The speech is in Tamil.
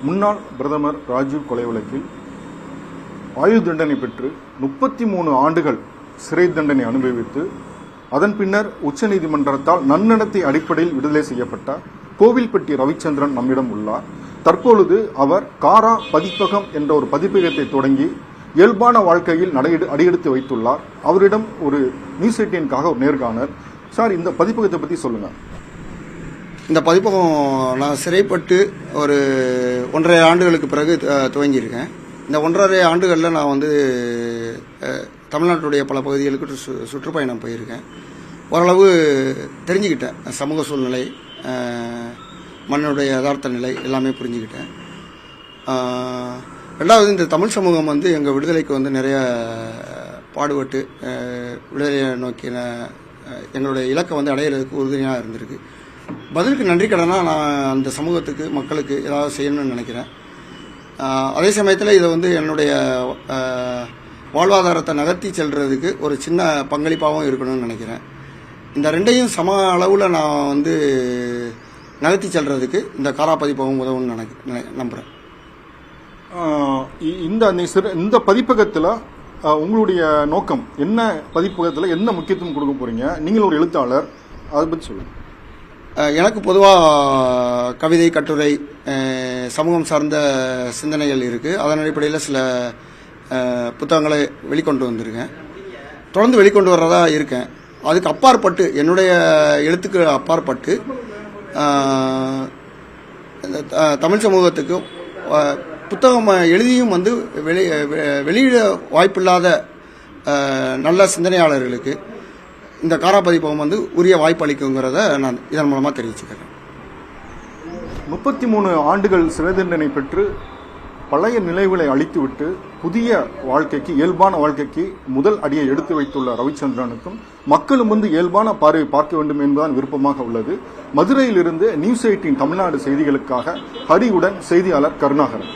முன்னாள் பிரதமர் ராஜீவ் கொலை வழக்கில் ஆயுள் தண்டனை பெற்று 33 ஆண்டுகள் சிறை தண்டனை அனுபவித்து அதன் பின்னர் உச்சநீதிமன்றத்தால் நன்னடத்தை அடிப்படையில் விடுதலை செய்யப்பட்ட கோவில்பட்டி ரவிச்சந்திரன் நம்மிடம் உள்ளார். தற்பொழுது அவர் காரா பதிப்பகம் என்ற ஒரு பதிப்பகத்தை தொடங்கி இயல்பான வாழ்க்கையில் அடியெடுத்து வைத்துள்ளார். அவரிடம் ஒரு நியூஸ் 18க்காக ஒரு நேர்காணல். சார், இந்த பதிப்பகத்தை பற்றி சொல்லுங்க. இந்த பதிப்பகம் நான் சிறைப்பட்டு ஒரு 1.5 ஆண்டுகளுக்கு பிறகு துவங்கியிருக்கேன். இந்த 1.5 ஆண்டுகளில் நான் தமிழ்நாட்டுடைய பல பகுதிகளுக்கு சுற்றுப்பயணம் போயிருக்கேன். ஓரளவு தெரிஞ்சுக்கிட்டேன். சமூக சூழ்நிலை, மண்ணுடைய யதார்த்த நிலை எல்லாமே புரிஞ்சுக்கிட்டேன். ரெண்டாவது, இந்த தமிழ் சமூகம் எங்கள் விடுதலைக்கு நிறைய பாடுபட்டு விடுதலையை நோக்கின எங்களுடைய இலக்கை அடையிறதுக்கு உறுதுணையாக இருந்திருக்கு. பதிலுக்கு நன்றி கடனாக நான் அந்த சமூகத்துக்கு, மக்களுக்கு ஏதாவது செய்யணும்னு நினைக்கிறேன். அதே சமயத்தில் இதை என்னுடைய வாழ்வாதாரத்தை நகர்த்தி செல்றதுக்கு ஒரு சின்ன பங்களிப்பாகவும் இருக்கணும்னு நினைக்கிறேன். இந்த ரெண்டையும் சம அளவில் நான் நகர்த்தி செல்றதுக்கு இந்த காரா பதிப்பகம் உதவுன்னு நம்புகிறேன். இந்த பதிப்பகத்தில் உங்களுடைய நோக்கம் என்ன? பதிப்பகத்தில் என்ன முக்கியத்துவம் கொடுக்க போறீங்க? நீங்கள் ஒரு எழுத்தாளர், அதை பற்றி சொல்லுங்கள். எனக்கு பொதுவாக கவிதை, கட்டுரை, சமூகம் சார்ந்த சிந்தனைகள் இருக்குது. அதன் அடிப்படையில் சில புத்தகங்களை வெளிக்கொண்டு வந்திருக்கேன். தொடர்ந்து வெளிக்கொண்டு வர்றதா இருக்கேன். அதுக்கு அப்பாற்பட்டு, என்னுடைய எழுத்துக்கு அப்பாற்பட்டு தமிழ் சமூகத்துக்கு புத்தகம் எழுதியும் வெளியிட வாய்ப்பில்லாத நல்ல சிந்தனையாளர்களுக்கு இந்த காரா பதிப்பகம் உரிய வாய்ப்பு அளிக்குங்கிறத நான் இதன் மூலமாக தெரிவிச்சுக்கிறேன். 33 ஆண்டுகள் சிறை தண்டனை பெற்று பழைய நிலைவுகளை அழித்துவிட்டு புதிய வாழ்க்கைக்கு, இயல்பான வாழ்க்கைக்கு முதல் அடியை எடுத்து வைத்துள்ள ரவிச்சந்திரனுக்கும் மக்களும் இயல்பான பார்வை பார்க்க வேண்டும் என்பதுதான் விருப்பமாக உள்ளது. மதுரையிலிருந்து நியூஸ் 18 தமிழ்நாடு செய்திகளுக்காக ஹரியுடன் செய்தியாளர் கருணாகரன்.